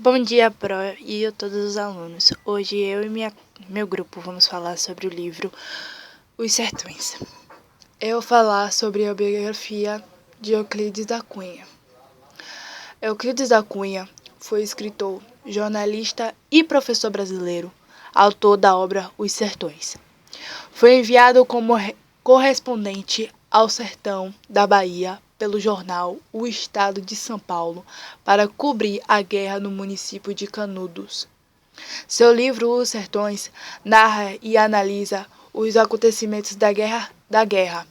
Bom dia, Pro e a todos os alunos. Hoje eu e meu grupo vamos falar sobre o livro Os Sertões. Eu vou falar sobre a biografia de Euclides da Cunha. Euclides da Cunha foi escritor, jornalista e professor brasileiro, autor da obra Os Sertões. Foi enviado como correspondente ao sertão da Bahia pelo jornal O Estado de São Paulo para cobrir a guerra no município de Canudos. Seu livro Os Sertões narra e analisa os acontecimentos da Guerra.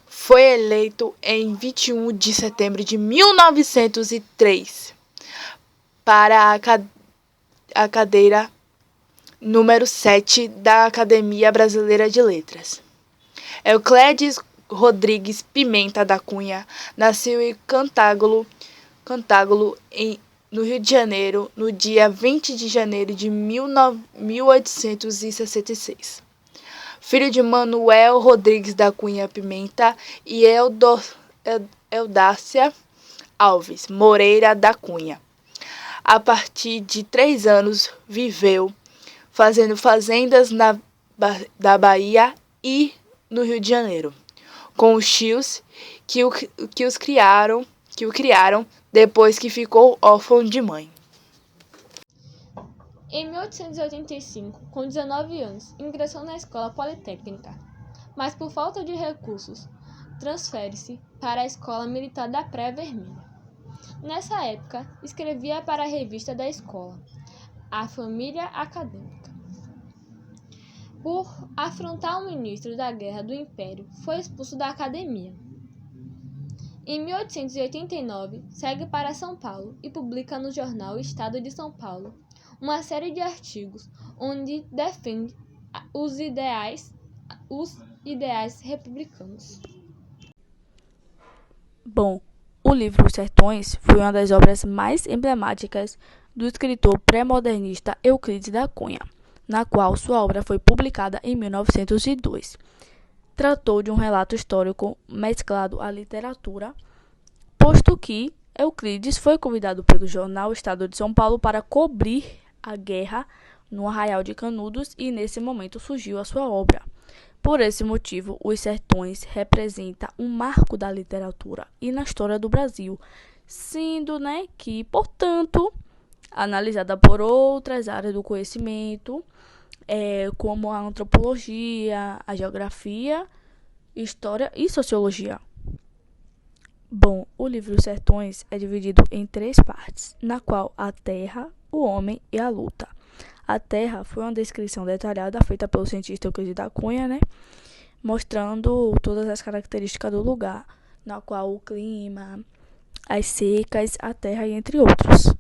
Foi eleito em 21 de setembro de 1903 para a cadeira número 7 da Academia Brasileira de Letras. Euclides Rodrigues Pimenta da Cunha nasceu em Cantágulo, no Rio de Janeiro, no dia 20 de janeiro de 1866. Filho de Manuel Rodrigues da Cunha Pimenta e Eudácia Alves Moreira da Cunha. A partir de 3 anos, viveu fazendo fazendas da Bahia e no Rio de Janeiro, com os tios que o criaram depois que ficou órfão de mãe. Em 1885, com 19 anos, ingressou na Escola Politécnica, mas por falta de recursos, transfere-se para a Escola Militar da Praia Vermelha. Nessa época, escrevia para a revista da escola, A Família Acadêmica. Por afrontar o ministro da Guerra do Império, foi expulso da academia. Em 1889, segue para São Paulo e publica no jornal Estado de São Paulo uma série de artigos onde defende os ideais republicanos. Bom, o livro Os Sertões foi uma das obras mais emblemáticas do escritor pré-modernista Euclides da Cunha, na qual sua obra foi publicada em 1902. Tratou de um relato histórico mesclado à literatura, posto que Euclides foi convidado pelo jornal Estado de São Paulo para cobrir a guerra no Arraial de Canudos e nesse momento surgiu a sua obra. Por esse motivo, Os Sertões representa um marco da literatura e na história do Brasil, sendo, que, portanto, analisada por outras áreas do conhecimento, como a antropologia, a geografia, história e sociologia. Bom, o livro Os Sertões é dividido em 3 partes, na qual a terra, o homem e a luta. A terra foi uma descrição detalhada feita pelo cientista Euclides da Cunha, mostrando todas as características do lugar, na qual o clima, as secas, a terra e entre outros.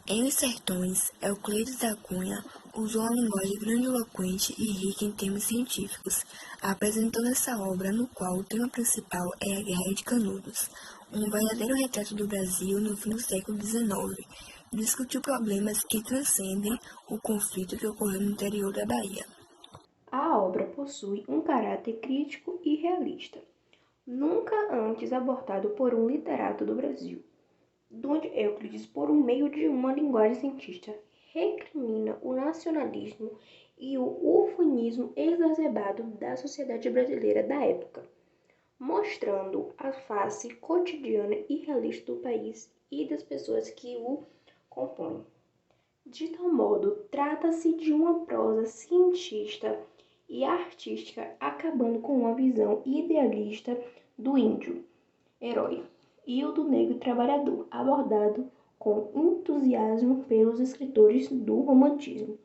Em Os Sertões, Euclides da Cunha usou uma linguagem grandiloquente e rica em termos científicos, apresentando essa obra no qual o tema principal é a Guerra de Canudos, um verdadeiro retrato do Brasil no fim do século XIX. Discutiu problemas que transcendem o conflito que ocorreu no interior da Bahia. A obra possui um caráter crítico e realista, nunca antes abordado por um literato do Brasil, donde Euclides, por meio de uma linguagem cientista, recrimina o nacionalismo e o ufanismo exacerbado da sociedade brasileira da época, mostrando a face cotidiana e realista do país e das pessoas que o compõem. De tal modo, trata-se de uma prosa cientista e artística, acabando com uma visão idealista do índio, herói, e o do negro trabalhador, abordado com entusiasmo pelos escritores do romantismo.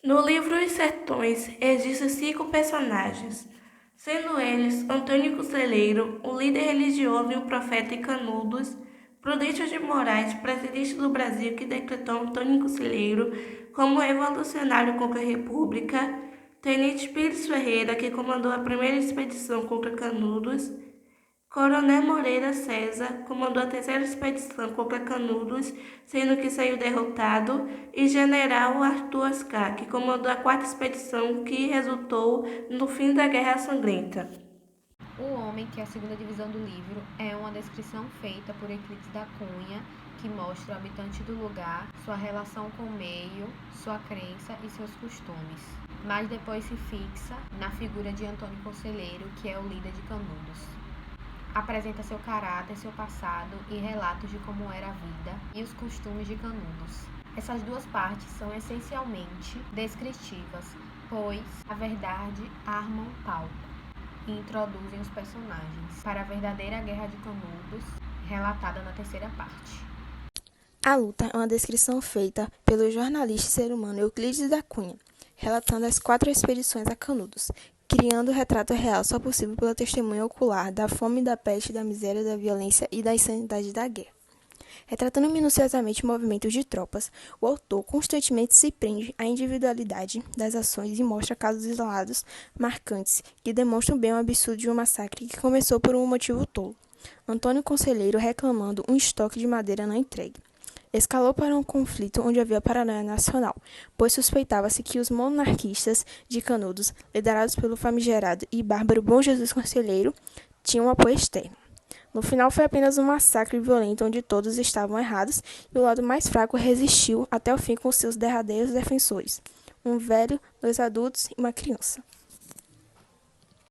No livro Os Sertões existem 5 personagens, sendo eles Antônio Conselheiro, o líder religioso e o profeta em Canudos, Prudente de Moraes, presidente do Brasil que decretou Antônio Conselheiro como revolucionário contra a República, Tenente Pires Ferreira, que comandou a primeira expedição contra Canudos, Coronel Moreira César comandou a terceira expedição contra Canudos, sendo que saiu derrotado, e General Arthur Oscar, que comandou a quarta expedição, que resultou no fim da Guerra Sangrenta. O Homem, que é a segunda divisão do livro, é uma descrição feita por Euclides da Cunha, que mostra o habitante do lugar, sua relação com o meio, sua crença e seus costumes. Mas depois se fixa na figura de Antônio Conselheiro, que é o líder de Canudos. Apresenta seu caráter, seu passado e relatos de como era a vida e os costumes de Canudos. Essas duas partes são essencialmente descritivas, pois, a verdade, armam o palco e introduzem os personagens para a verdadeira Guerra de Canudos, relatada na terceira parte. A luta é uma descrição feita pelo jornalista e ser humano Euclides da Cunha, relatando as 4 expedições a Canudos, criando o retrato real só possível pela testemunha ocular da fome, da peste, da miséria, da violência e da insanidade da guerra. Retratando minuciosamente movimentos de tropas, o autor constantemente se prende à individualidade das ações e mostra casos isolados marcantes que demonstram bem o absurdo de um massacre que começou por um motivo tolo. Antônio Conselheiro reclamando um estoque de madeira não entregue. Escalou para um conflito onde havia paranoia nacional, pois suspeitava-se que os monarquistas de Canudos, liderados pelo famigerado e bárbaro Bom Jesus Conselheiro, tinham um apoio externo. No final foi apenas um massacre violento onde todos estavam errados e o lado mais fraco resistiu até o fim com seus derradeiros defensores, um velho, 2 adultos e uma criança.